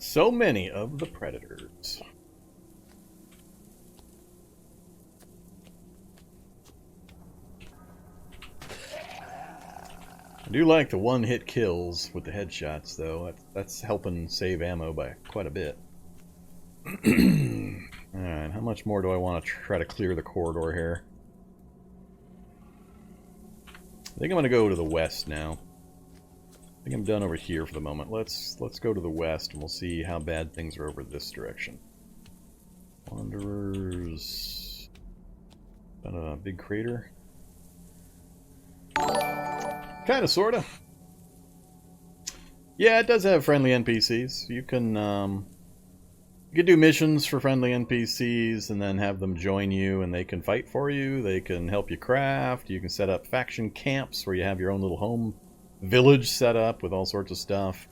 So many of the predators. I do like the one-hit kills with the headshots, though. That's helping save ammo by quite a bit. Alright, how much more do I want to try to clear the corridor here? I think I'm going to go to the west now. I think I'm done over here for the moment. Let's go to the west and we'll see how bad things are over this direction. Wanderers... Got a big crater. Kinda, sorta. Yeah, it does have friendly NPCs. You can do missions for friendly NPCs and then have them join you and they can fight for you. They can help you craft. You can set up faction camps where you have your own little home village set up with all sorts of stuff.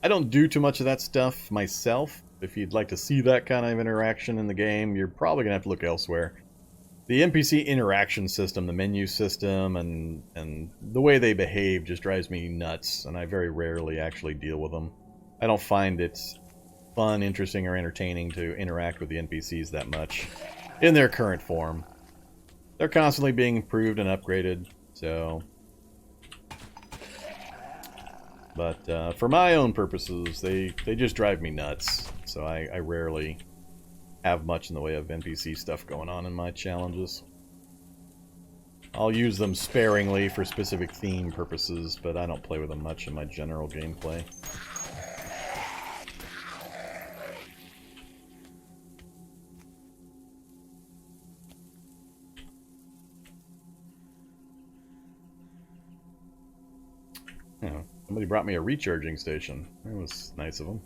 I don't do too much of that stuff myself. If you'd like to see that kind of interaction in the game, you're probably going to have to look elsewhere. The NPC interaction system, the menu system, and the way they behave just drives me nuts, and I very rarely actually deal with them. I don't find it's fun, interesting, or entertaining to interact with the NPCs that much in their current form. They're constantly being improved and upgraded, so... But for my own purposes, they just drive me nuts, so I rarely have much in the way of NPC stuff going on in my challenges. I'll use them sparingly for specific theme purposes, but I don't play with them much in my general gameplay. Oh, somebody brought me a recharging station. That was nice of them.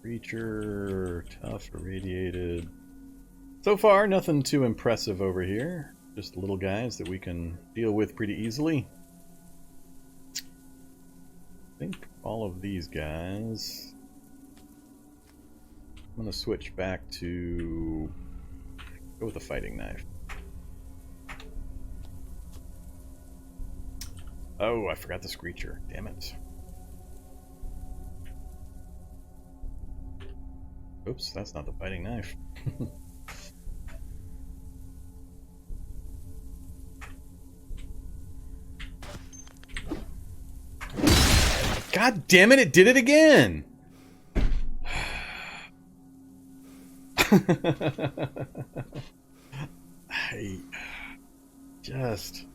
Creature, tough, irradiated. So far, nothing too impressive over here. Just little guys that we can deal with pretty easily. I think all of these guys. I'm going to switch back to... go with a fighting knife. Oh, I forgot the Screecher. Damn it. Oops, that's not the fighting knife. God damn it, it did it again! I just...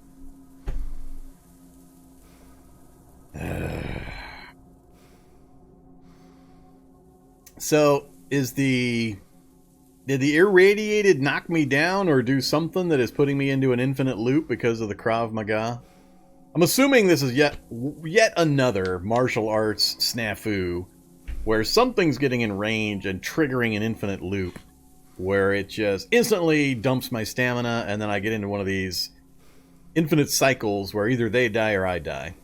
So... Did the irradiated knock me down or do something that is putting me into an infinite loop because of the Krav Maga? I'm assuming this is yet another martial arts snafu where something's getting in range and triggering an infinite loop where it just instantly dumps my stamina and then I get into one of these infinite cycles where either they die or I die.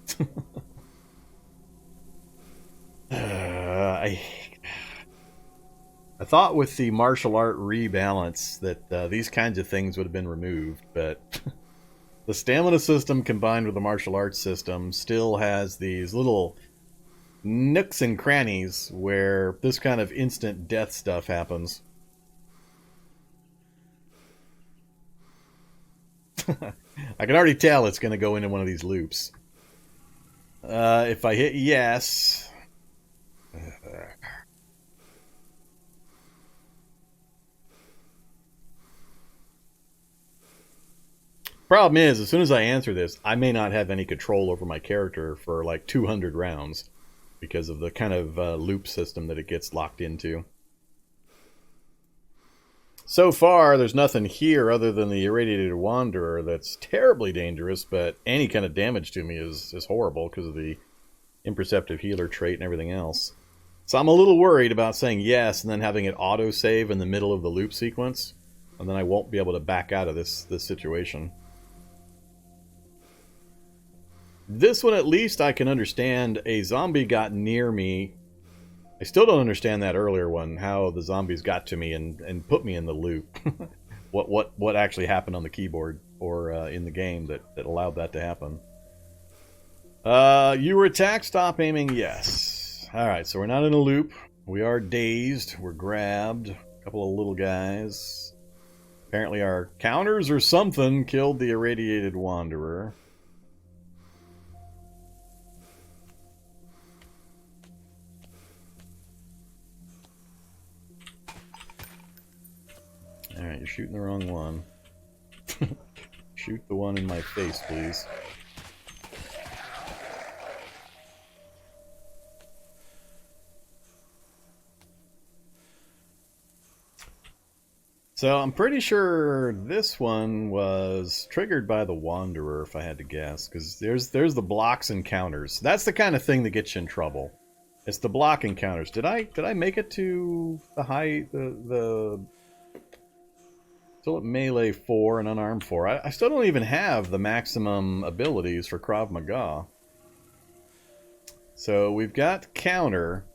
I thought with the martial art rebalance that these kinds of things would have been removed, but the stamina system combined with the martial arts system still has these little nooks and crannies where this kind of instant death stuff happens. I can already tell it's going to go into one of these loops. If I hit yes... Problem is, as soon as I answer this, I may not have any control over my character for like 200 rounds because of the kind of loop system that it gets locked into. So far, there's nothing here other than the irradiated wanderer that's terribly dangerous, but any kind of damage to me is horrible because of the imperceptive healer trait and everything else. So I'm a little worried about saying yes and then having it auto-save in the middle of the loop sequence, and then I won't be able to back out of this situation. This one, at least, I can understand. A zombie got near me. I still don't understand that earlier one, how the zombies got to me and put me in the loop. what actually happened on the keyboard or in the game that allowed that to happen. You were attacked, stop aiming, yes. Alright, so we're not in a loop. We are dazed, we're grabbed. A couple of little guys. Apparently our counters or something killed the irradiated wanderer. Alright, you're shooting the wrong one. Shoot the one in my face, please. So I'm pretty sure this one was triggered by the Wanderer, if I had to guess, because there's the blocks and counters. That's the kind of thing that gets you in trouble. It's the block and counters. Did I make it to the still at melee 4 and unarmed 4? I still don't even have the maximum abilities for Krav Maga. So we've got counter.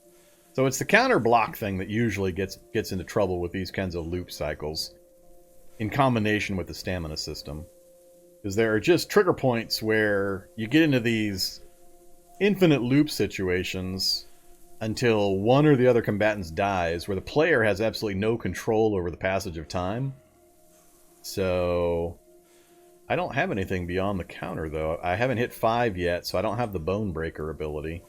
So it's the counter block thing that usually gets into trouble with these kinds of loop cycles, in combination with the stamina system. Because there are just trigger points where you get into these infinite loop situations until one or the other combatants dies, where the player has absolutely no control over the passage of time. So I don't have anything beyond the counter, though. I haven't hit 5 yet, so I don't have the Bone Breaker ability.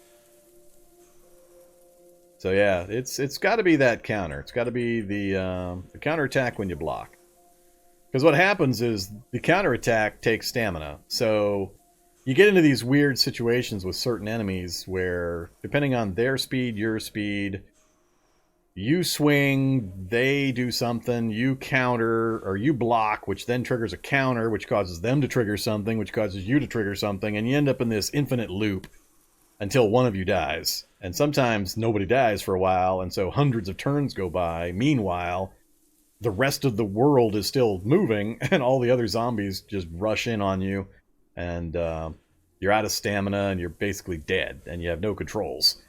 So yeah, it's got to be that counter. It's got to be the counterattack when you block. Because what happens is the counterattack takes stamina. So you get into these weird situations with certain enemies where, depending on their speed, your speed, you swing, they do something, you counter, or you block, which then triggers a counter, which causes them to trigger something, which causes you to trigger something, and you end up in this infinite loop until one of you dies. And sometimes nobody dies for a while, and so hundreds of turns go by. Meanwhile, the rest of the world is still moving, and all the other zombies just rush in on you, and you're out of stamina, and you're basically dead, and you have no controls.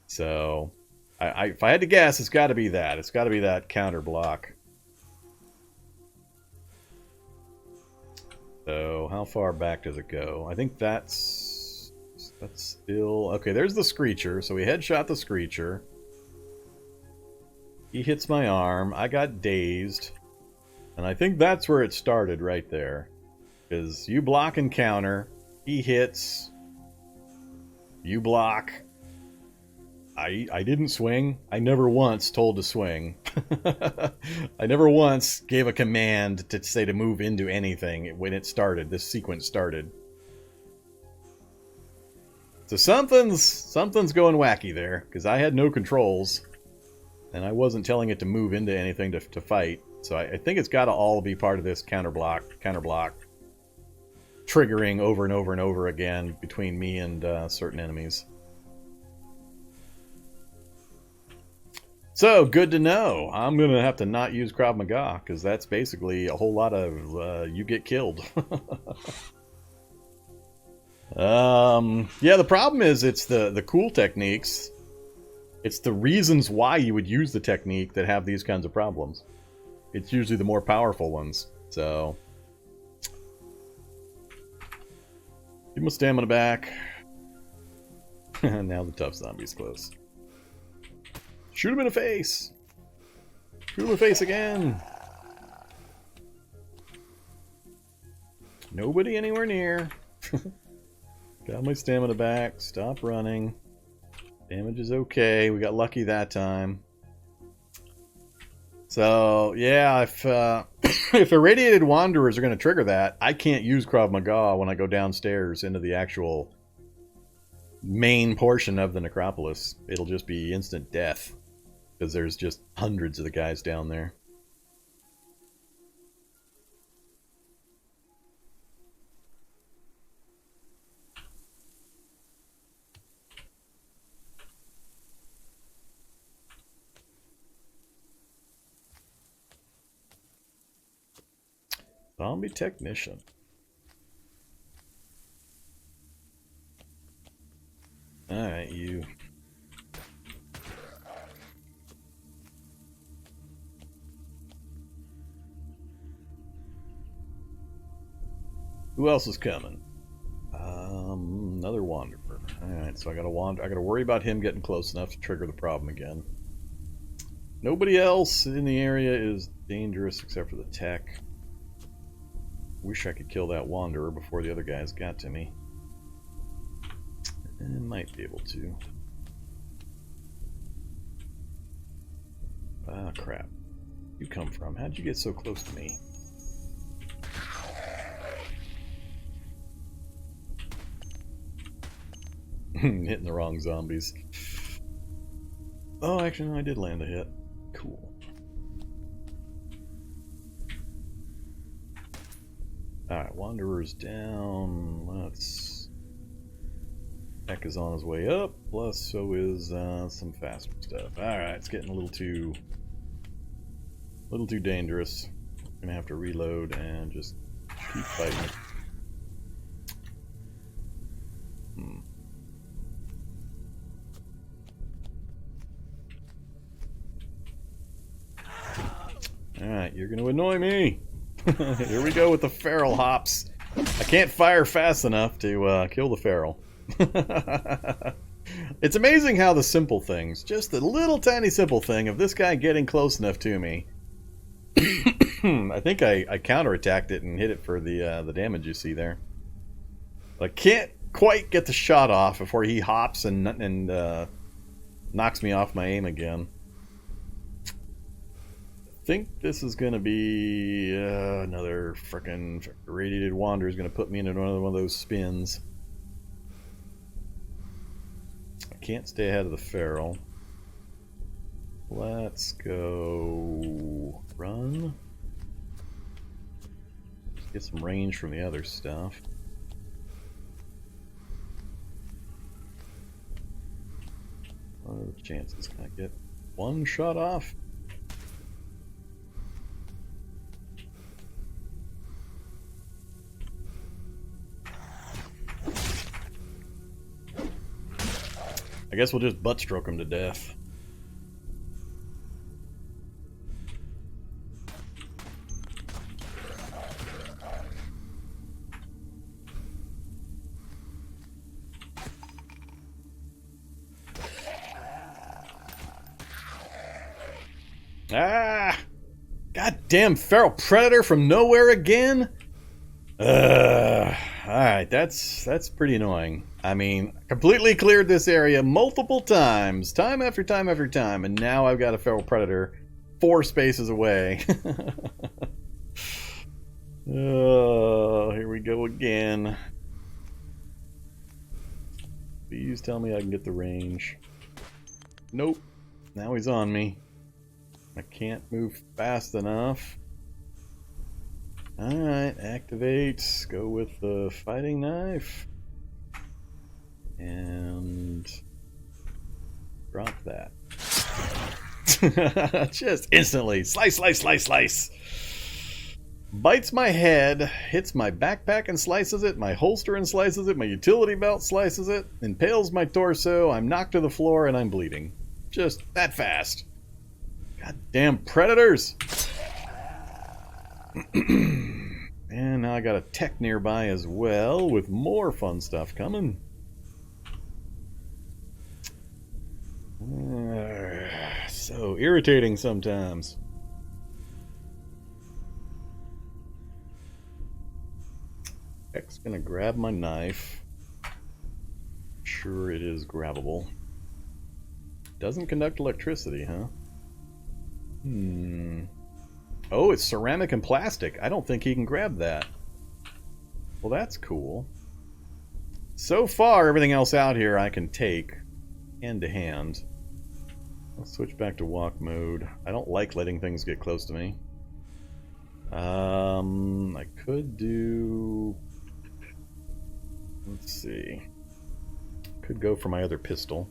So, if I had to guess, it's got to be that. It's got to be that counter block. So, how far back does it go? I think that's still... Okay, there's the Screecher. So we headshot the Screecher. He hits my arm. I got dazed. And I think that's where it started, right there. Because you block and counter. He hits. You block. I didn't swing. I never once told to swing. I never once gave a command to say to move into anything when it started. This sequence started. So something's going wacky there, because I had no controls, and I wasn't telling it to move into anything to fight. So I think it's got to all be part of this counter block, triggering over and over and over again between me and certain enemies. So, good to know. I'm going to have to not use Krav Maga, because that's basically a whole lot of you get killed. Yeah, the problem is it's the cool techniques. It's the reasons why you would use the technique that have these kinds of problems. It's usually the more powerful ones. So, give my stamina back. Now the tough zombie's close. Shoot him in the face! Shoot him in the face again! Nobody anywhere near. Got my stamina back. Stop running. Damage is okay. We got lucky that time. So, yeah, if irradiated wanderers are going to trigger that, I can't use Krav Maga when I go downstairs into the actual main portion of the necropolis. It'll just be instant death, because there's just hundreds of the guys down there. Zombie technician. Alright, you. Who else is coming? Another wanderer. Alright, so I gotta worry about him getting close enough to trigger the problem again. Nobody else in the area is dangerous except for the tech. Wish I could kill that Wanderer before the other guys got to me. I might be able to. Ah, crap. You come from? How'd you get so close to me? Hitting the wrong zombies. Oh, actually, no, I did land a hit. Cool. Alright, Wanderer's down. Let's... Heck is on his way up, plus so is some faster stuff. Alright, it's getting a little too dangerous. I'm gonna have to reload and just keep fighting. Alright, you're gonna annoy me! Here we go with the feral hops. I can't fire fast enough to kill the feral. It's amazing how the simple things, just the little tiny simple thing of this guy getting close enough to me. I think I counterattacked it and hit it for the damage you see there. But I can't quite get the shot off before he hops and knocks me off my aim again. I think this is going to be another frickin' radiated wander is going to put me into one of those spins. I can't stay ahead of the feral. Let's go run. Let's get some range from the other stuff. What are the chances? Can I get one shot off? I guess we'll just butt stroke him to death. Ah! Goddamn feral predator from nowhere again? Alright, that's pretty annoying. I mean, I completely cleared this area multiple times, time after time after time, and now I've got a feral predator 4 spaces away. Oh, here we go again. Please tell me I can get the range. Nope. Now he's on me. I can't move fast enough. Alright, activate. Go with the fighting knife. And drop that. Just instantly. Slice, slice, slice, slice. Bites my head, hits my backpack and slices it, my holster and slices it, my utility belt slices it, impales my torso, I'm knocked to the floor, and I'm bleeding. Just that fast. Goddamn predators! And now I got a tech nearby as well, with more fun stuff coming. So irritating sometimes. Tech's gonna grab my knife. Sure, it is grabbable. Doesn't conduct electricity, huh? Oh, it's ceramic and plastic. I don't think he can grab that. Well, that's cool. So far, everything else out here I can take hand to hand. I'll switch back to walk mode. I don't like letting things get close to me. I could do... Let's see. Could go for my other pistol.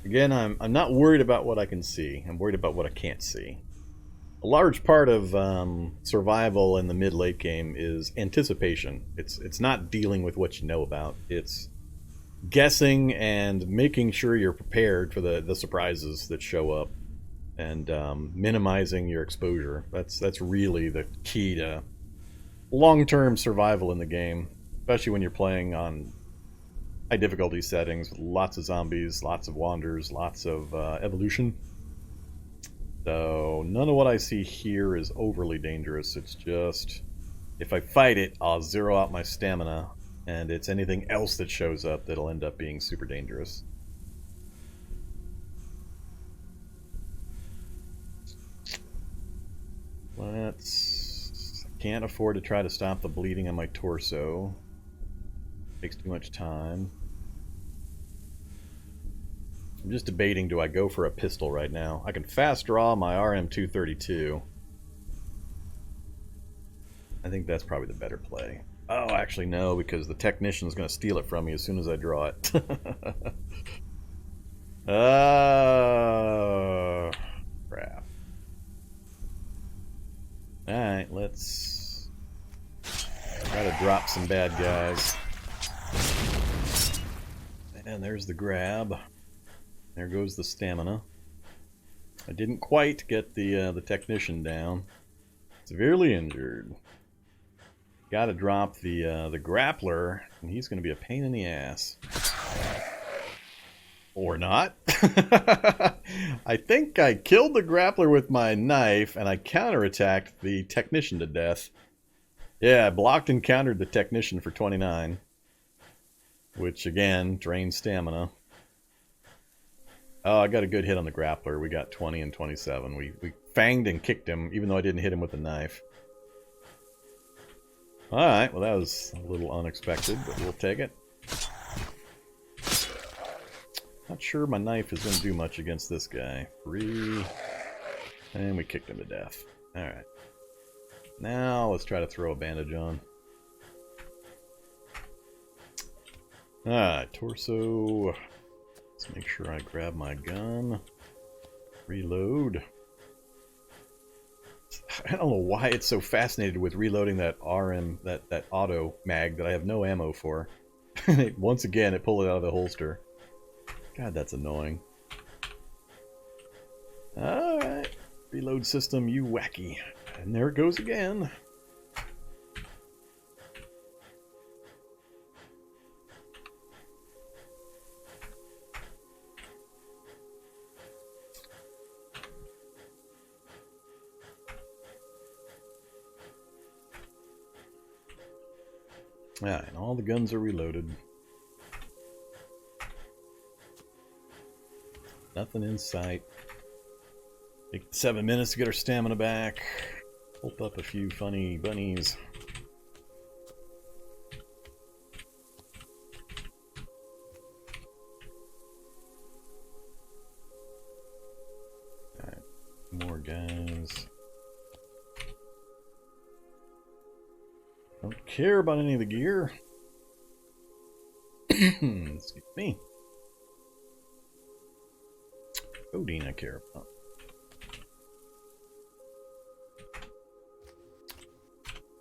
Again, I'm not worried about what I can see. I'm worried about what I can't see. A large part of survival in the mid-late game is anticipation. It's not dealing with what you know about. It's guessing and making sure you're prepared for the surprises that show up, and minimizing your exposure. That's really the key to long-term survival in the game, especially when you're playing on high difficulty settings with lots of zombies, lots of wanders, lots of evolution. So none of what I see here is overly dangerous. It's just, if I fight it, I'll zero out my stamina, and it's anything else that shows up that'll end up being super dangerous. Can't afford to try to stop the bleeding on my torso. Takes too much time. I'm just debating, do I go for a pistol right now? I can fast draw my RM232. I think that's probably the better play. Oh, actually no, because the technician's going to steal it from me as soon as I draw it. Oh, crap. Alright, let's try to drop some bad guys. And there's the grab. There goes the stamina. I didn't quite get the technician down. Severely injured. Got to drop the grappler, and he's going to be a pain in the ass. Or not. I think I killed the grappler with my knife, and I counterattacked the technician to death. Yeah, I blocked and countered the technician for 29. Which, again, drains stamina. Oh, I got a good hit on the grappler. We got 20 and 27. We fanged and kicked him, even though I didn't hit him with the knife. Alright, well that was a little unexpected, but we'll take it. Not sure my knife is going to do much against this guy. 3. And we kicked him to death. Alright. Now let's try to throw a bandage on. Alright, torso. Let's make sure I grab my gun. Reload. I don't know why it's so fascinated with reloading that RM, that auto mag that I have no ammo for. Once again, it pulled it out of the holster. God, that's annoying. Alright. Reload system, you wacky. And there it goes again. Alright, and all the guns are reloaded. Nothing in sight. Take 7 minutes to get our stamina back. Pulp up a few funny bunnies. Alright, more guys. Don't care about any of the gear. Excuse me. Codeine I care about.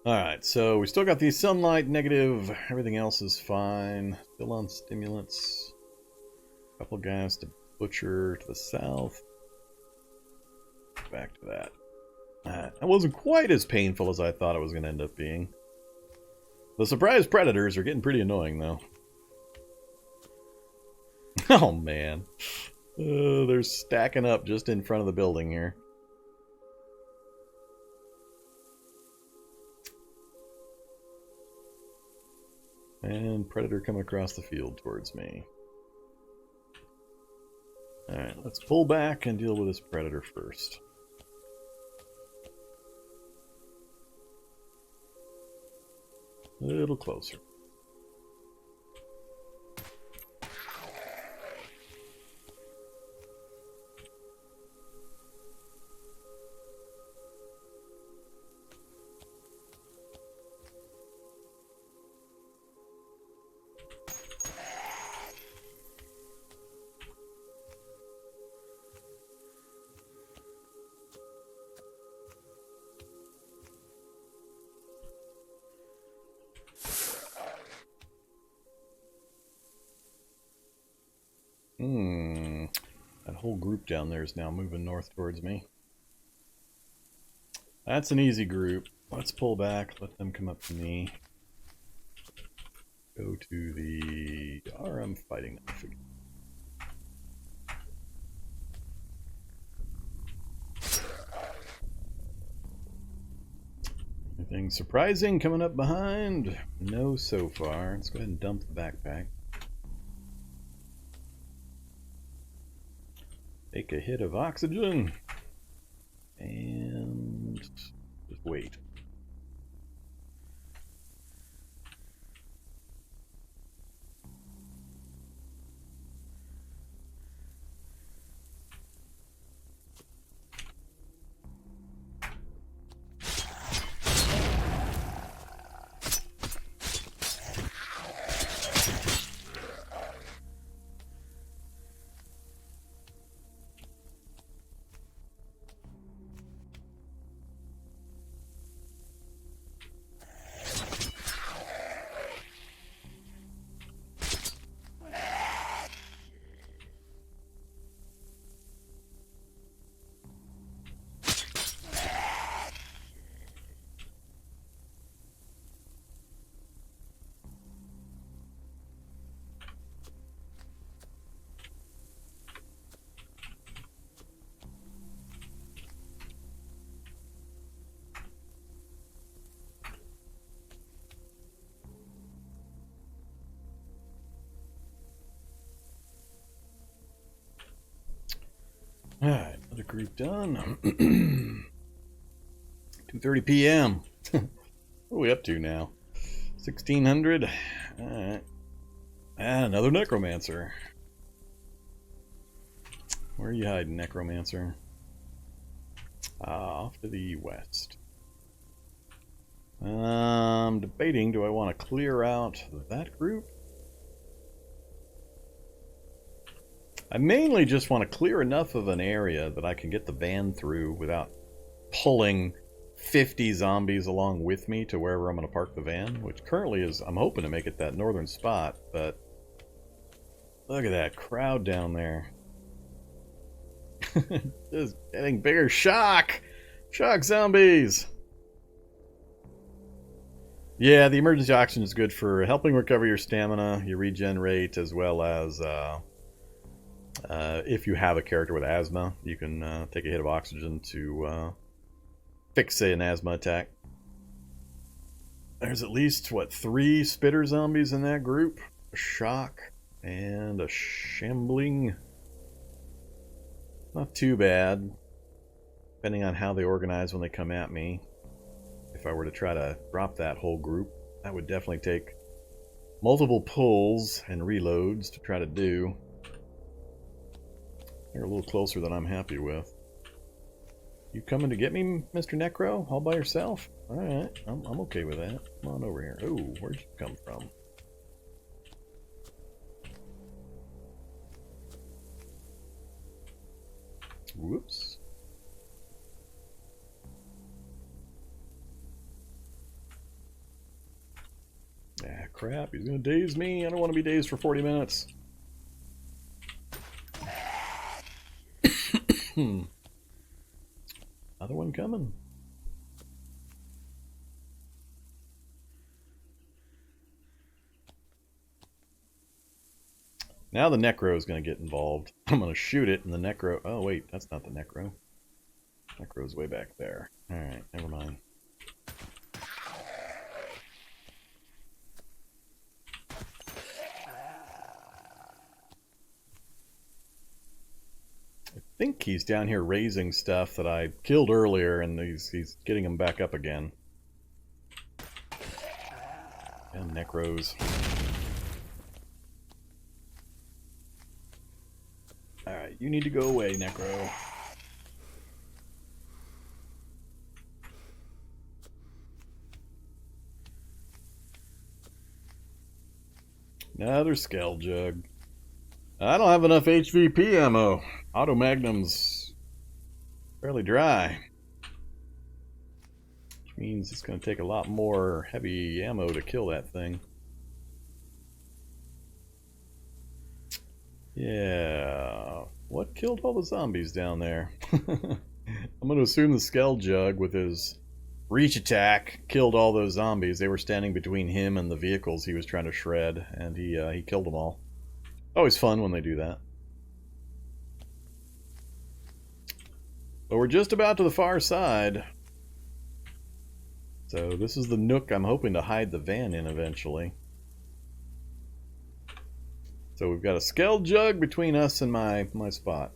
Alright, so we still got the sunlight negative. Everything else is fine. Still on stimulants. Couple guys to butcher to the south. Back to that. That wasn't quite as painful as I thought it was going to end up being. The surprise predators are getting pretty annoying, though. Oh, man. They're stacking up just in front of the building here. And predator coming across the field towards me. Alright, let's pull back and deal with this predator first. A little closer. That whole group down there is now moving north towards me. That's an easy group. Let's pull back, let them come up to me. Go to the RM fighting. Anything surprising coming up behind? No, so far. Let's go ahead and dump the backpack. Take a hit of oxygen. And just wait. Alright, another group done. 2:30 p.m. What are we up to now? 1600? Alright. And another necromancer. Where are you hiding, necromancer? Off to the west. I'm debating, do I want to clear out that group? I mainly just want to clear enough of an area that I can get the van through without pulling 50 zombies along with me to wherever I'm going to park the van, which currently is, I'm hoping to make it that northern spot, but look at that crowd down there. Just getting bigger. Shock! Shock zombies! Yeah, the emergency oxygen is good for helping recover your stamina, your regen rate, as well as if you have a character with asthma, you can take a hit of oxygen to fix, say, an asthma attack. There's at least, what, 3 spitter zombies in that group? A shock and a shambling. Not too bad, depending on how they organize when they come at me. If I were to try to drop that whole group, that would definitely take multiple pulls and reloads to try to do. They're a little closer than I'm happy with. You coming to get me, Mr. Necro? All by yourself? Alright, I'm okay with that. Come on over here. Oh, where'd you come from? Whoops. Ah, crap. He's gonna daze me. I don't want to be dazed for 40 minutes. Another one coming. Now the Necro is going to get involved. I'm going to shoot it, and the Necro... Oh, wait, that's not the Necro. Necro's way back there. Alright, never mind. I think he's down here raising stuff that I killed earlier, and he's getting them back up again. And Necros. Alright, you need to go away, Necro. Another Skull Jug. I don't have enough HVP ammo. Auto Magnum's fairly dry. Which means it's going to take a lot more heavy ammo to kill that thing. Yeah. What killed all the zombies down there? I'm going to assume the Skull Jug with his reach attack killed all those zombies. They were standing between him and the vehicles he was trying to shred, and he killed them all. Always fun when they do that. But we're just about to the far side. So this is the nook I'm hoping to hide the van in eventually. So we've got a Skull Jug between us and my spot.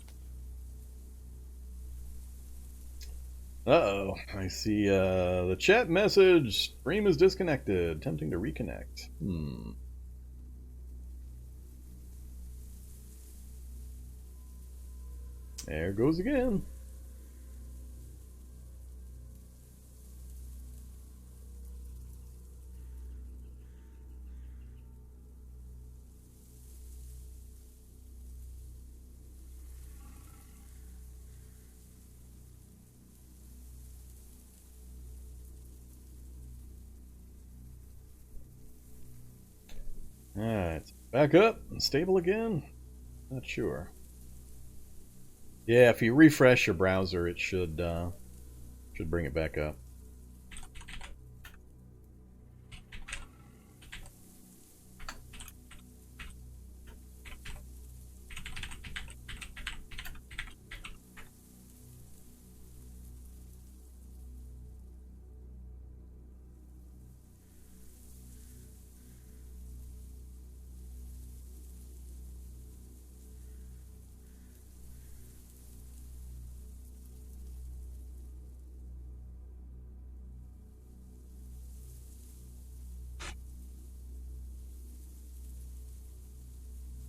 Uh-oh, I see the chat message. Stream is disconnected. Tempting to reconnect. There goes again. Alright, back up and stable again? Not sure. Yeah, if you refresh your browser, it should bring it back up.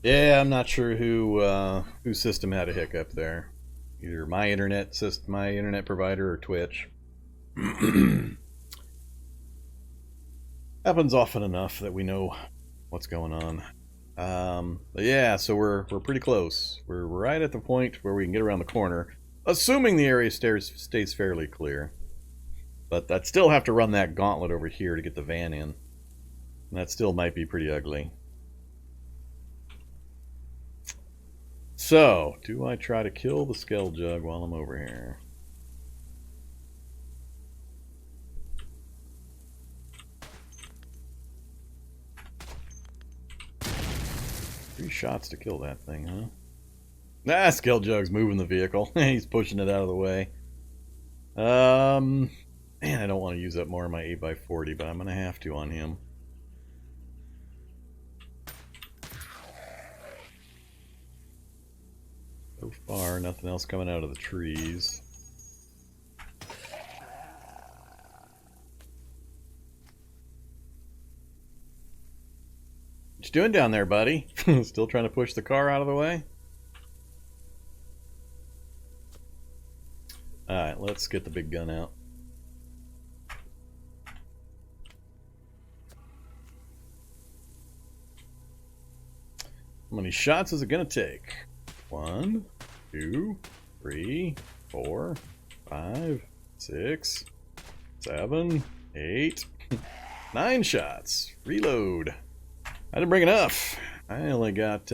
Yeah, I'm not sure whose system had a hiccup there. Either my internet provider, or Twitch. Happens often enough that we know what's going on. But yeah, so we're pretty close. We're right at the point where we can get around the corner, assuming the area stays fairly clear. But I'd still have to run that gauntlet over here to get the van in. And that still might be pretty ugly. So, do I try to kill the Skull Jug while I'm over here? Three shots to kill that thing, huh? Ah, Skull Jug's moving the vehicle. He's pushing it out of the way. Man, I don't want to use up more of my 8x40, but I'm going to have to on him. So far, nothing else coming out of the trees. What you doing down there, buddy? Still trying to push the car out of the way? Alright, let's get the big gun out. How many shots is it going to take? 1, 2, 3, 4, 5, 6, 7, 8, 9 shots. Reload. I didn't bring enough. I only got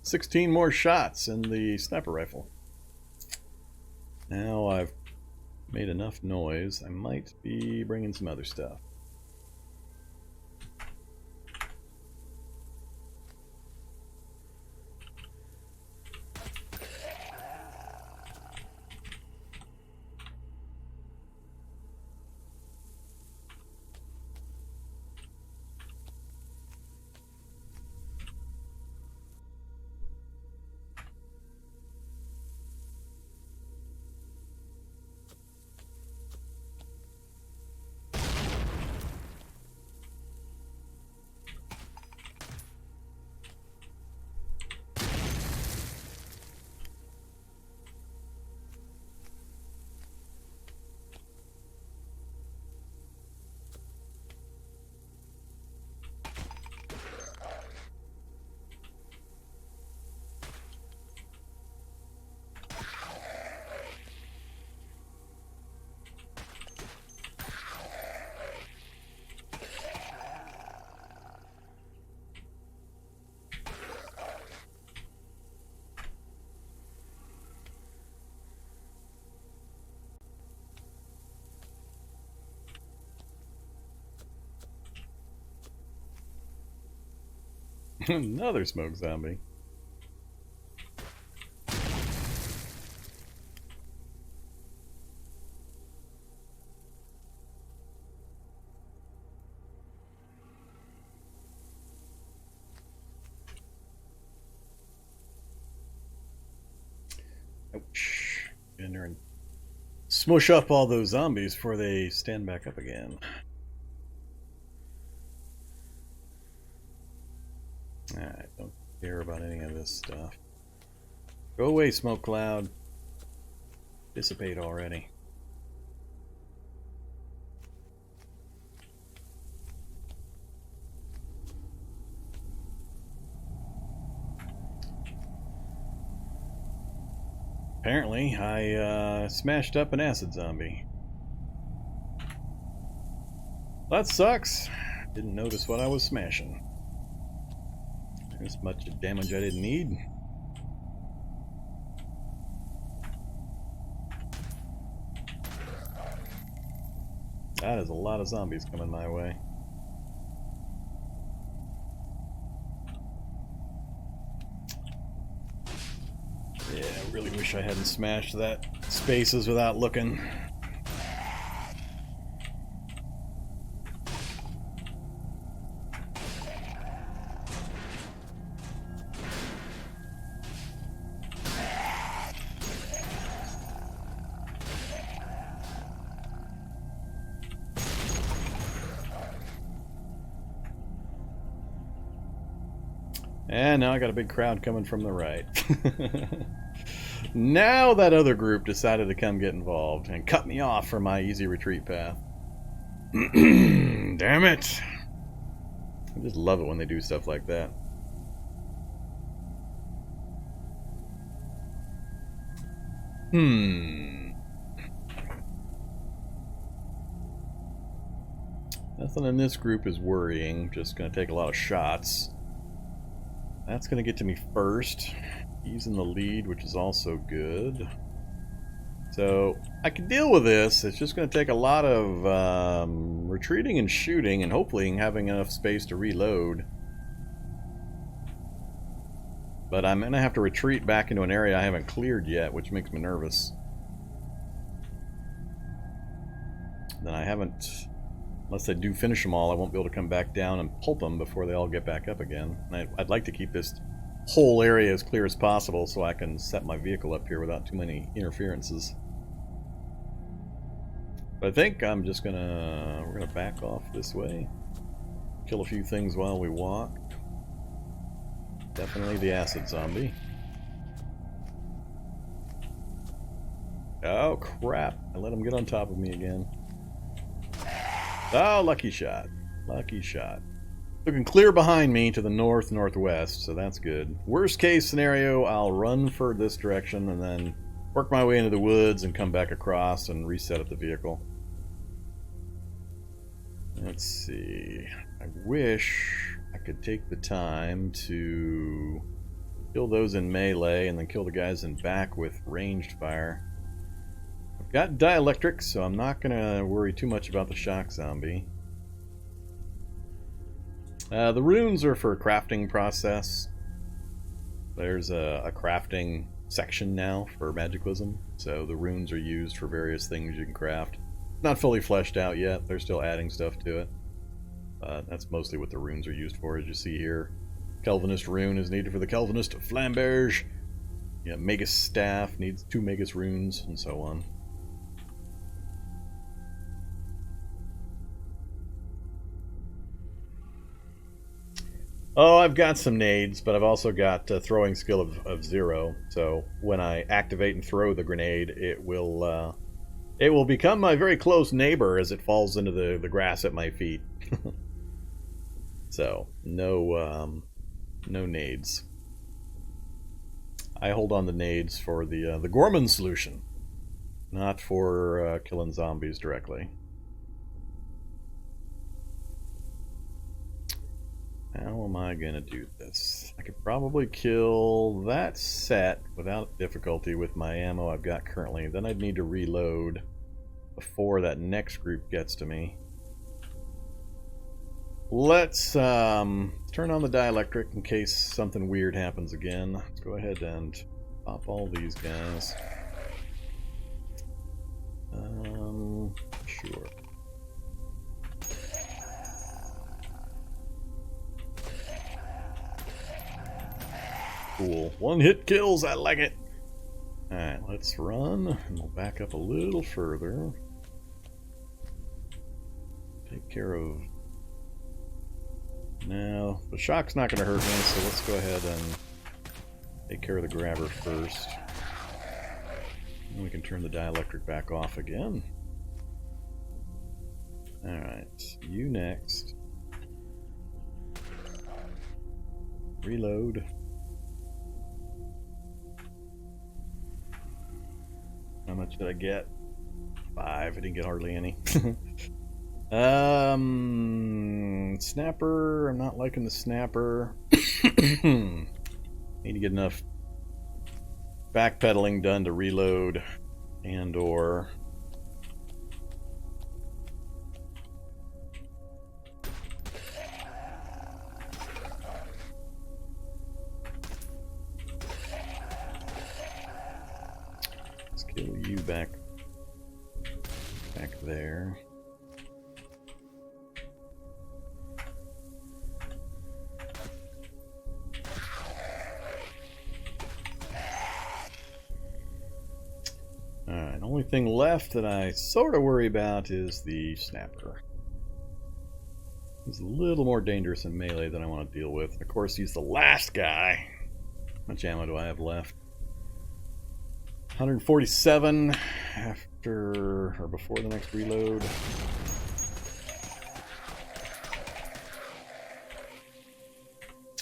16 more shots in the sniper rifle. Now I've made enough noise. I might be bringing some other stuff. Another smoke zombie. Ouch. Get in there and smush up all those zombies before they stand back up again. I don't care about any of this stuff. Go away, smoke cloud. Dissipate already. Apparently, I smashed up an acid zombie. That sucks. Didn't notice what I was smashing. This much damage I didn't need. That is a lot of zombies coming my way. Yeah, I really wish I hadn't smashed that spaces without looking. And now I got a big crowd coming from the right. Now that other group decided to come get involved and cut me off from my easy retreat path. Damn it! I just love it when they do stuff like that. Nothing in this group is worrying. Just going to take a lot of shots. That's going to get to me first. He's in the lead, which is also good. So I can deal with this. It's just going to take a lot of retreating and shooting, and hopefully having enough space to reload. But I'm going to have to retreat back into an area I haven't cleared yet, which makes me nervous. Then I haven't... Unless I do finish them all, I won't be able to come back down and pulp them before they all get back up again. And I'd like to keep this whole area as clear as possible so I can set my vehicle up here without too many interferences. But I think I'm just gonna... We're gonna back off this way. Kill a few things while we walk. Definitely the acid zombie. Oh crap, I let him get on top of me again. Oh, lucky shot. Lucky shot. Looking clear behind me to the north-northwest, so that's good. Worst case scenario, I'll run for this direction and then work my way into the woods and come back across and reset up the vehicle. Let's see. I wish I could take the time to kill those in melee and then kill the guys in back with ranged fire. Got dielectric, so I'm not going to worry too much about the shock zombie. The runes are for a crafting process. There's a crafting section now for Magiclysm, so the runes are used for various things you can craft. Not fully fleshed out yet, they're still adding stuff to it. That's mostly what the runes are used for, as you see here. Kelvinist rune is needed for the Kelvinist Flamberge. Yeah, Magus staff needs 2 Magus runes, and so on. Oh, I've got some nades, but I've also got throwing skill of 0. So when I activate and throw the grenade, it will become my very close neighbor as it falls into the grass at my feet. So no nades. I hold on the nades for the Gorman solution, not for killing zombies directly. How am I going to do this? I could probably kill that set without difficulty with my ammo I've got currently. Then I'd need to reload before that next group gets to me. Let's turn on the dielectric in case something weird happens again. Let's go ahead and pop all these guys. Sure. Cool. One hit kills, I like it. Alright, let's run, and we'll back up a little further. Take care of... No, the shock's not going to hurt me, so let's go ahead and take care of the grabber first. And we can turn the dielectric back off again. Alright, you next. Reload. How much did I get? 5. I didn't get hardly any. Snapper. I'm not liking the snapper. Need to get enough backpedaling done to reload and or kill you back there. Alright, only thing left that I sort of worry about is the snapper. He's a little more dangerous in melee than I want to deal with. Of course, he's the last guy. How much ammo do I have left? 147 after or before the next reload.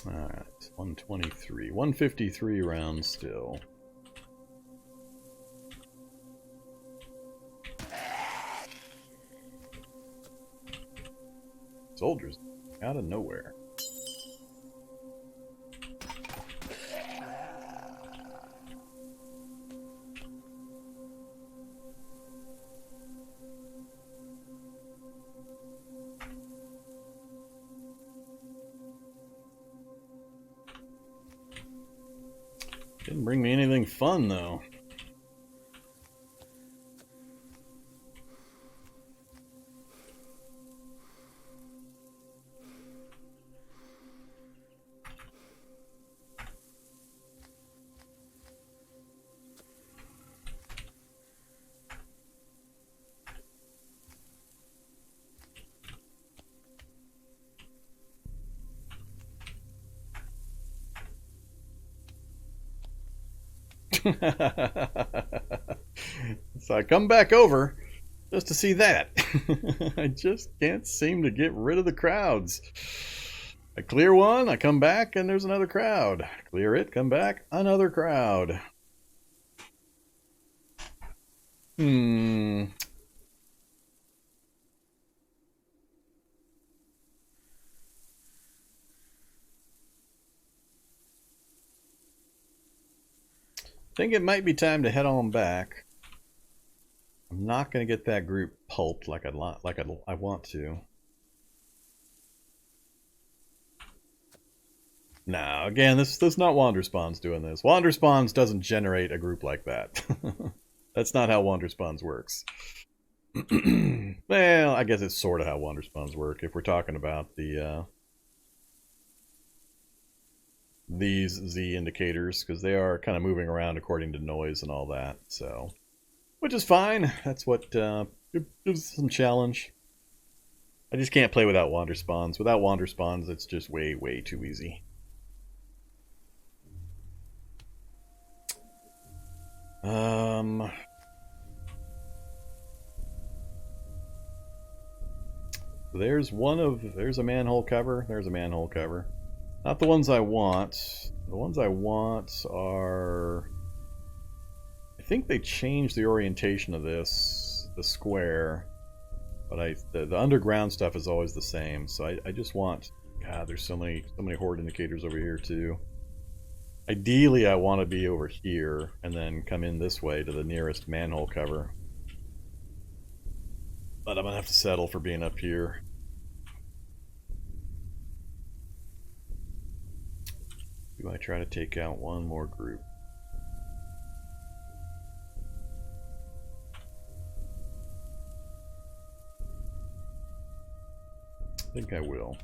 Alright, 123. 153 rounds still. Soldiers out of nowhere. Didn't bring me anything fun, though. So I come back over just to see that. I just can't seem to get rid of the crowds. I clear one, I come back, and there's another crowd. Clear it, come back, another crowd. I think it might be time to head on back. I'm not going to get that group pulped like I want to. No, again, this not Wanderspawn's doing this. Wanderspawns doesn't generate a group like that. That's not how Wanderspawns works. Well, I guess it's sort of how Wanderspawns work if we're talking about the these Z indicators, because they are kind of moving around according to noise and all that, so which is fine. That's what gives some challenge. I just can't play without Wanderspawns. Without Wanderspawns, it's just way too easy. There's a manhole cover. There's a manhole cover. Not the ones I want. The ones I want are... I think they changed the orientation of this, the square, but the underground stuff is always the same. So I just want... God, there's so many horde indicators over here too. Ideally, I want to be over here and then come in this way to the nearest manhole cover. But I'm gonna have to settle for being up here. Do I try to take out one more group? I think I will.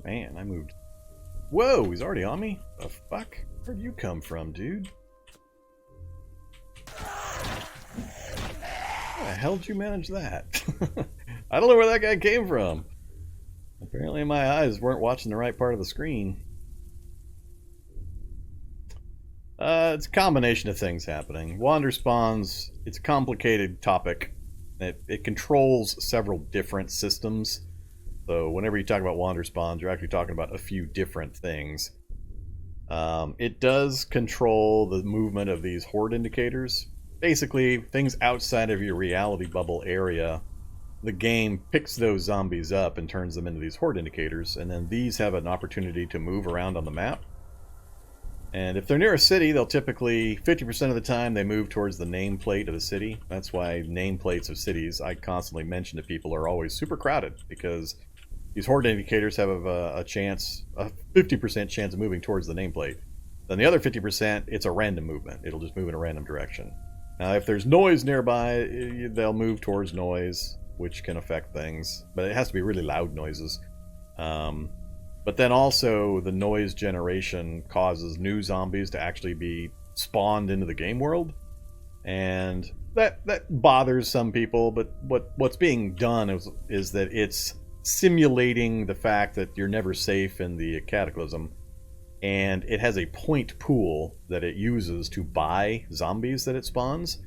Man, I moved. Whoa, he's already on me? The fuck? Where'd you come from, dude? How the hell did you manage that? I don't know where that guy came from. Apparently my eyes weren't watching the right part of the screen. It's a combination of things happening. Wanderspawns, it's a complicated topic. It controls several different systems. So whenever you talk about Wanderspawns, you're actually talking about a few different things. It does control the movement of these horde indicators. Basically, things outside of your reality bubble area, the game picks those zombies up and turns them into these horde indicators, and then these have an opportunity to move around on the map. And if they're near a city, they'll typically, 50% of the time, they move towards the nameplate of the city. That's why nameplates of cities, I constantly mention to people, are always super crowded, because these horde indicators have a 50% chance of moving towards the nameplate. Then the other 50%, it's a random movement. It'll just move in a random direction. Now, if there's noise nearby, they'll move towards noise, which can affect things. But it has to be really loud noises. But then also, the noise generation causes new zombies to actually be spawned into the game world. And that bothers some people, but what's being done is that it's simulating the fact that you're never safe in the Cataclysm. And it has a point pool that it uses to buy zombies that it spawns.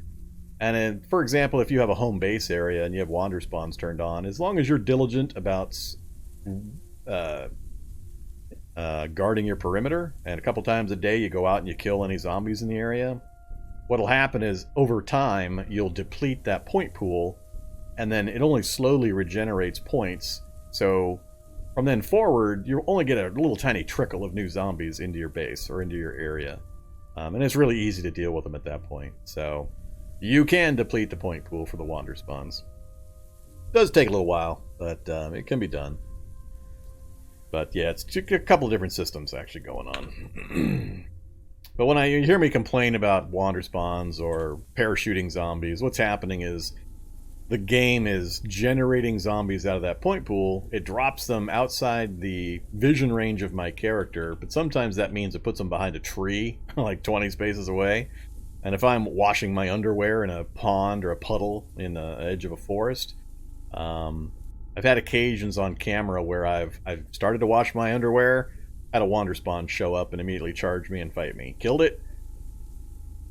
And then, for example, if you have a home base area and you have Wanderspawns turned on, as long as you're diligent about guarding your perimeter, and a couple times a day you go out and you kill any zombies in the area, what'll happen is, over time, you'll deplete that point pool, and then it only slowly regenerates points. So from then forward, you'll only get a little tiny trickle of new zombies into your base or into your area. And it's really easy to deal with them at that point. So you can deplete the point pool for the Wanderspawns. It does take a little while, but it can be done. But yeah, it's a couple of different systems actually going on. But when you hear me complain about Wanderspawns or parachuting zombies, what's happening is the game is generating zombies out of that point pool. It drops them outside the vision range of my character, but sometimes that means it puts them behind a tree, like 20 spaces away. And if I'm washing my underwear in a pond or a puddle in the edge of a forest, I've had occasions on camera where I've started to wash my underwear, had a Wanderspawn show up and immediately charge me and fight me. Killed it,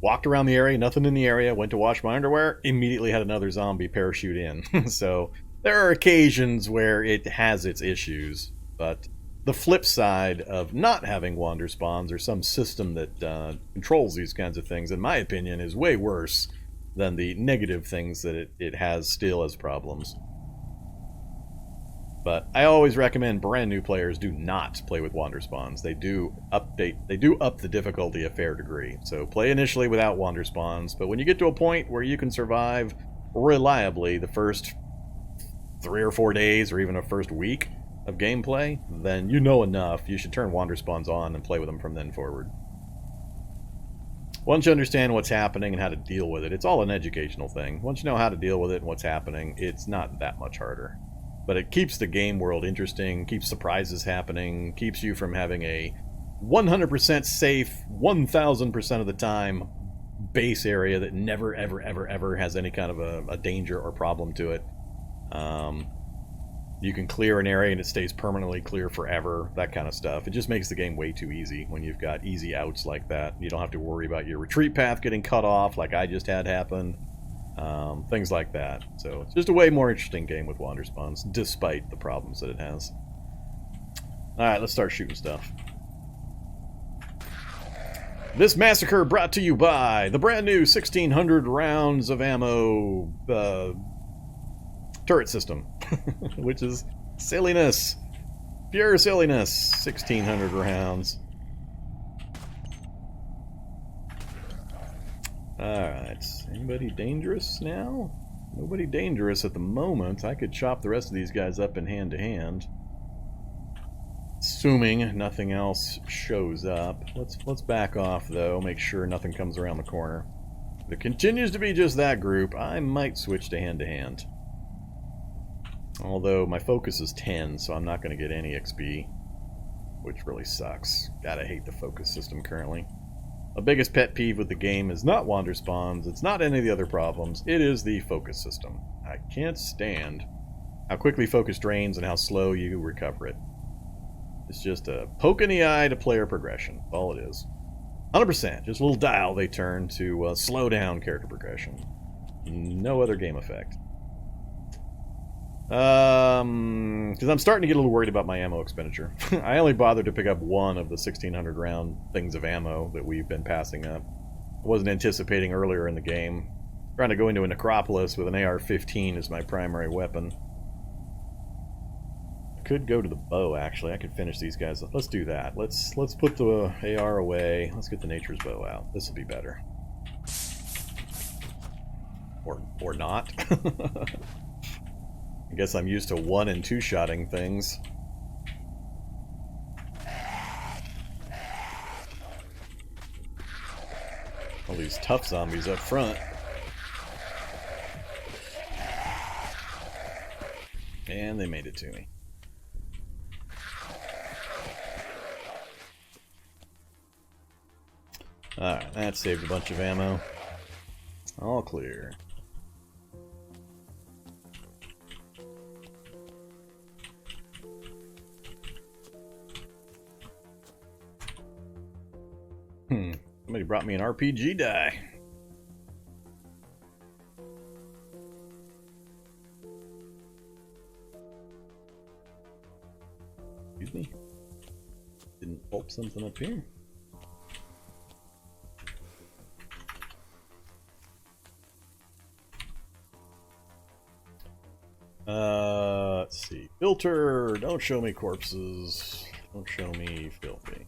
walked around the area, nothing in the area, went to wash my underwear, immediately had another zombie parachute in. So there are occasions where it has its issues, but the flip side of not having Wanderspawns or some system that controls these kinds of things, in my opinion, is way worse than the negative things that it has still as problems. But I always recommend brand new players do not play with Wanderspawns. They do up the difficulty a fair degree. So play initially without Wanderspawns, but when you get to a point where you can survive reliably the first 3 or 4 days or even a first week of gameplay, then you know enough. You should turn Wanderspawns on and play with them from then forward. Once you understand what's happening and how to deal with it, it's all an educational thing. Once you know how to deal with it and what's happening, it's not that much harder. But it keeps the game world interesting, keeps surprises happening, keeps you from having a 100% safe, 1000% of the time base area that never, ever, ever, ever has any kind of a danger or problem to it. You can clear an area and it stays permanently clear forever, that kind of stuff. It just makes the game way too easy when you've got easy outs like that. You don't have to worry about your retreat path getting cut off like I just had happen. Things like that. So it's just a way more interesting game with Wanderspawns, despite the problems that it has. Alright, let's start shooting stuff. This massacre brought to you by the brand new 1600 rounds of ammo turret system, which is silliness. Pure silliness. 1600 rounds. Alright, anybody dangerous now? Nobody dangerous at the moment. I could chop the rest of these guys up in hand-to-hand. Assuming nothing else shows up. Let's back off, though. Make sure nothing comes around the corner. If it continues to be just that group, I might switch to hand-to-hand. Although my focus is 10, so I'm not going to get any XP. Which really sucks. God, I hate the focus system currently. My biggest pet peeve with the game is not Wanderspawns, it's not any of the other problems, it is the focus system. I can't stand how quickly focus drains and how slow you recover it. It's just a poke in the eye to player progression, that's all it is. 100%, just a little dial they turn to slow down character progression. No other game effect. Because I'm starting to get a little worried about my ammo expenditure. I only bothered to pick up one of the 1,600 round things of ammo that we've been passing up. I wasn't anticipating earlier in the game. Trying to go into a Necropolis with an AR-15 as my primary weapon. I could go to the bow, actually. I could finish these guys up. Let's do that. Let's put the AR away. Let's get the Nature's Bow out. This will be better. Or not. I guess I'm used to 1- and 2-shotting things. All these tough zombies up front. And they made it to me. Alright, that saved a bunch of ammo. All clear. Somebody brought me an RPG die. Excuse me. Didn't pulp something up here. Let's see. Filter! Don't show me corpses. Don't show me filthy.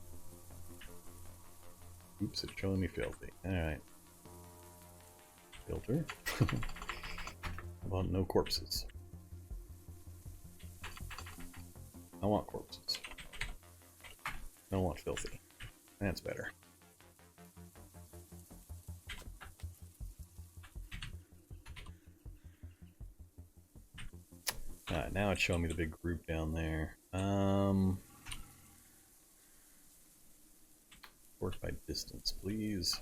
Oops, it's showing me filthy. Alright. Filter. How about no corpses? I want corpses. I don't want filthy. That's better. Alright, now it's showing me the big group down there. Work by distance, please.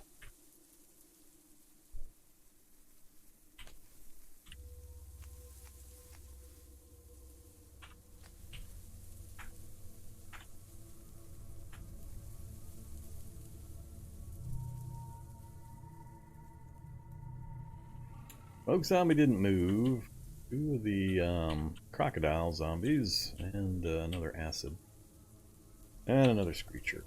Smoke zombie didn't move. Two of the crocodile zombies and another acid. And another screecher.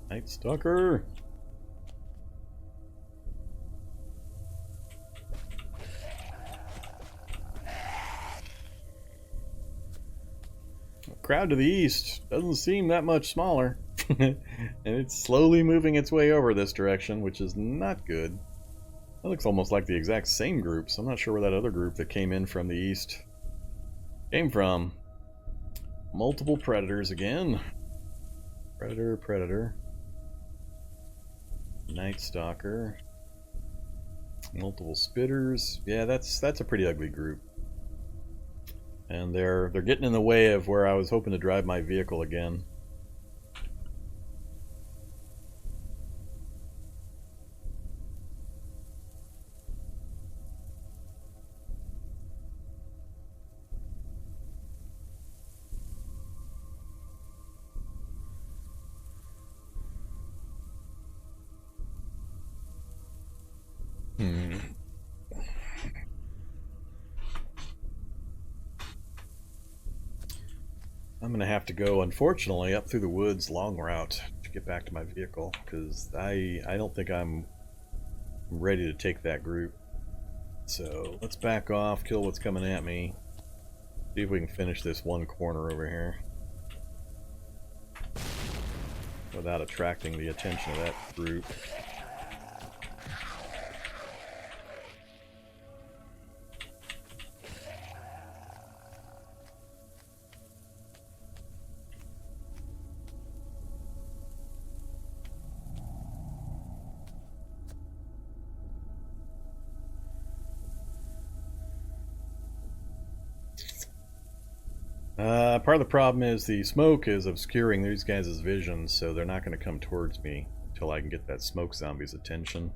Night Stalker. Crowd to the east doesn't seem that much smaller. And it's slowly moving its way over this direction, which is not good. That looks almost like the exact same group, so I'm not sure where that other group that came in from the east came from. Multiple predators again. Predator, predator. Night Stalker. Multiple spitters. Yeah, that's a pretty ugly group. And they're getting in the way of where I was hoping to drive my vehicle again. I'm going to have to go, unfortunately, up through the woods long route to get back to my vehicle, because I don't think I'm ready to take that group. So let's back off, kill what's coming at me. See if we can finish this one corner over here without attracting the attention of that group. Part of the problem is the smoke is obscuring these guys' vision, so they're not going to come towards me until I can get that smoke zombie's attention.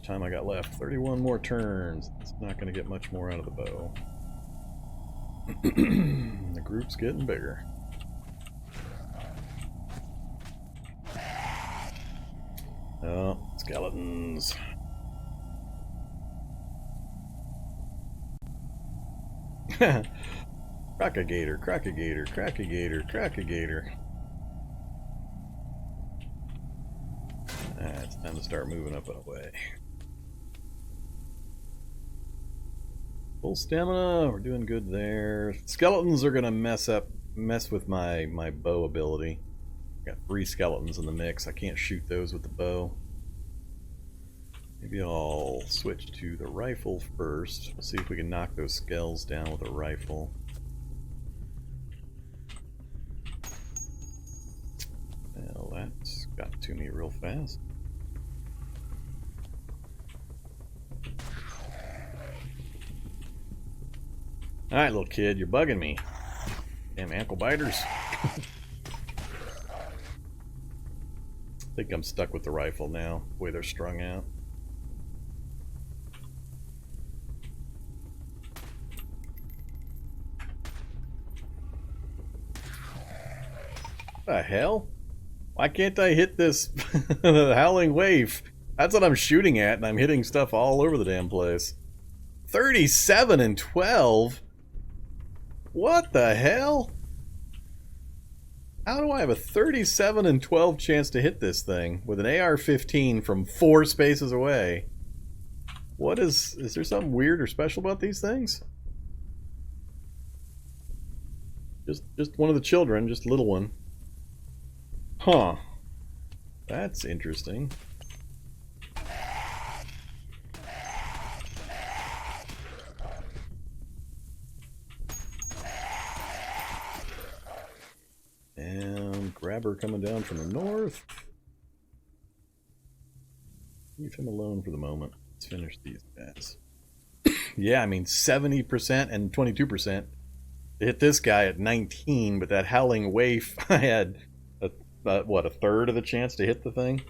Time I got left, 31 more turns. It's not going to get much more out of the bow. The group's getting bigger. Oh, skeletons. Crocagator, crocagator, crocagator, crocagator. It's time to start moving up and away. Full stamina, we're doing good there. Skeletons are gonna mess with my bow ability. Got 3 skeletons in the mix. I can't shoot those with the bow. Maybe I'll switch to the rifle first. We'll see if we can knock those skells down with a rifle. Well, that's got to me real fast. Alright, little kid, you're bugging me. Damn ankle biters. I think I'm stuck with the rifle now, the way they're strung out. What the hell? Why can't I hit this the howling wave? That's what I'm shooting at, and I'm hitting stuff all over the damn place. 37 and 12? What the hell? How do I have a 37 and 12 chance to hit this thing with an AR-15 from 4 spaces away? What is there something weird or special about these things? Just one of the children, just a little one. Huh. That's interesting. And grabber coming down from the north. Leave him alone for the moment. Let's finish these guys. Yeah, I mean 70% and 22%. To hit this guy at 19, but that howling waif, I had what, a third of the chance to hit the thing?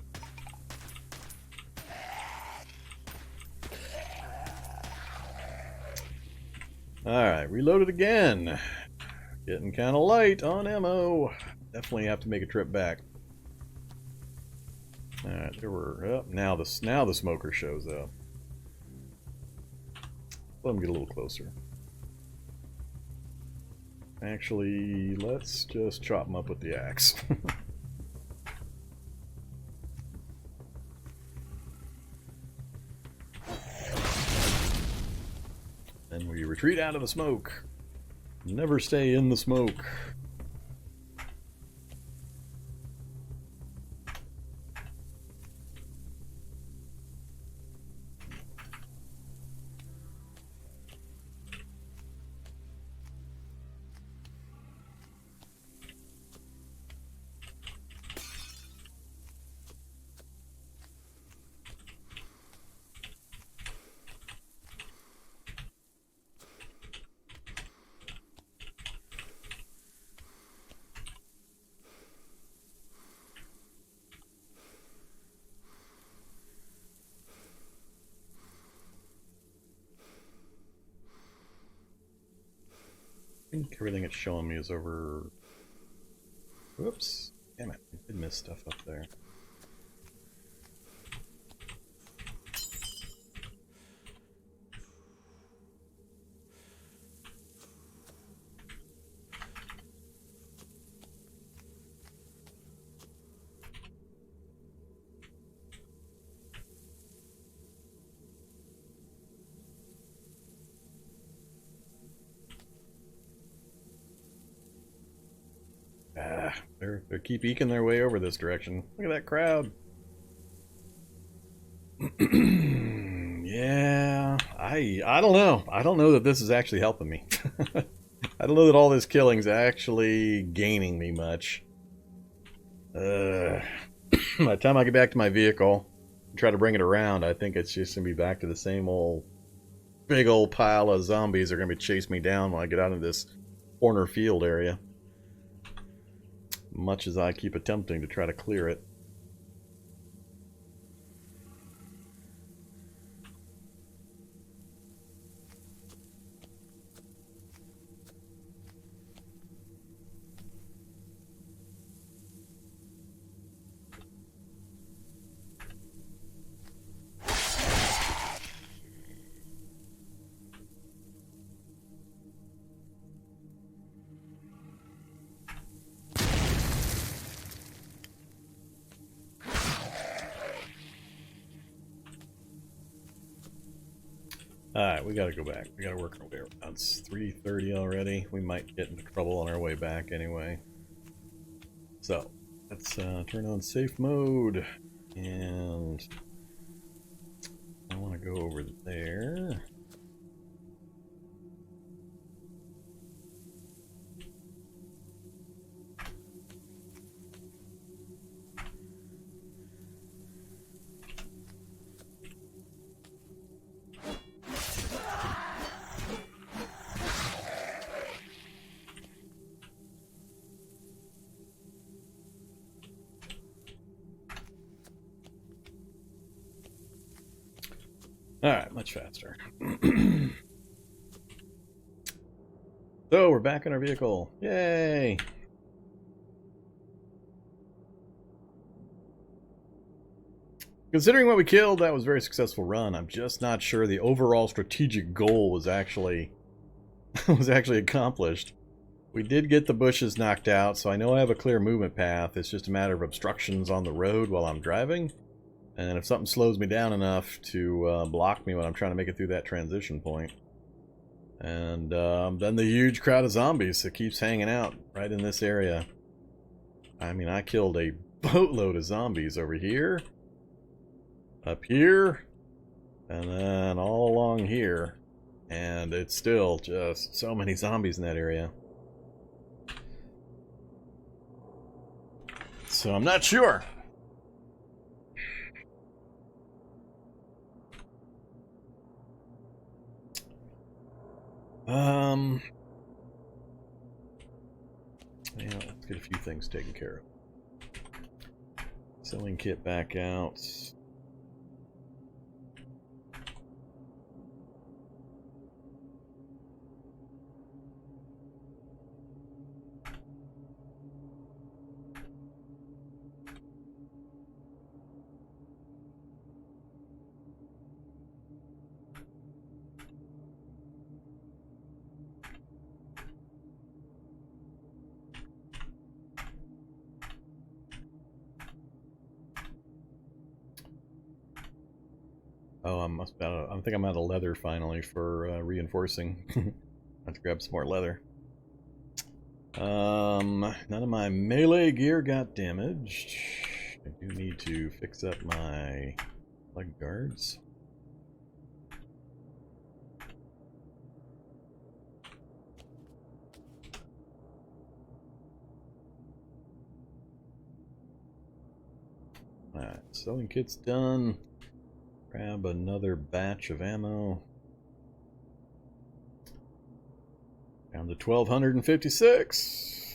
Alright, reload it again. Getting kind of light on ammo. Definitely have to make a trip back. Alright, there we're up. Now the smoker shows up. Let him get a little closer. Actually, let's just chop him up with the axe. Then we retreat out of the smoke. Never stay in the smoke. I think everything it's showing me is over... Whoops. Damn it. I did miss stuff up there. They keep eking their way over this direction. Look at that crowd. Yeah, I don't know. I don't know that this is actually helping me. I don't know that all this killing's actually gaining me much. By the time I get back to my vehicle and try to bring it around, I think it's just going to be back to the same old big old pile of zombies that are going to be chasing me down when I get out of this corner field area. Much as I keep attempting to try to clear it. Alright, we gotta go back. We gotta work our way around. It's 3:30 already. We might get into trouble on our way back anyway. So, let's turn on safe mode. And I want to go over there. Alright, much faster. So, we're back in our vehicle. Yay! Considering what we killed, that was a very successful run. I'm just not sure the overall strategic goal was actually accomplished. We did get the bushes knocked out, so I know I have a clear movement path. It's just a matter of obstructions on the road while I'm driving. And if something slows me down enough to block me when I'm trying to make it through that transition point. And then the huge crowd of zombies that keeps hanging out right in this area. I mean, I killed a boatload of zombies over here, up here, and then all along here. And it's still just so many zombies in that area. So I'm not sure. Yeah, let's get a few things taken care of. Selling kit back out. Oh, I think I'm out of leather finally for reinforcing. I have to grab some more leather. None of my melee gear got damaged. I do need to fix up my leg guards. Alright, sewing kit's done. Grab another batch of ammo. Down to 1256.